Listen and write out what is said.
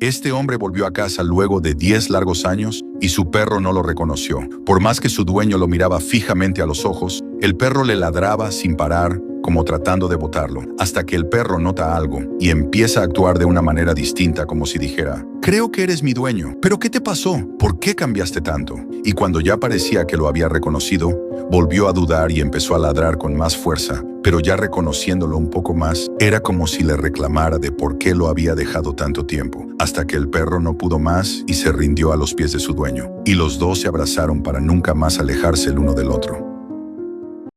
Este hombre volvió a casa luego de 10 largos años y su perro no lo reconoció. Por más que su dueño lo miraba fijamente a los ojos, el perro le ladraba sin parar, como tratando de botarlo, hasta que el perro nota algo y empieza a actuar de una manera distinta, como si dijera: «Creo que eres mi dueño, pero ¿qué te pasó? ¿Por qué cambiaste tanto?». Y cuando ya parecía que lo había reconocido, volvió a dudar y empezó a ladrar con más fuerza, pero ya reconociéndolo un poco más, era como si le reclamara de por qué lo había dejado tanto tiempo, hasta que el perro no pudo más y se rindió a los pies de su dueño, y los dos se abrazaron para nunca más alejarse el uno del otro.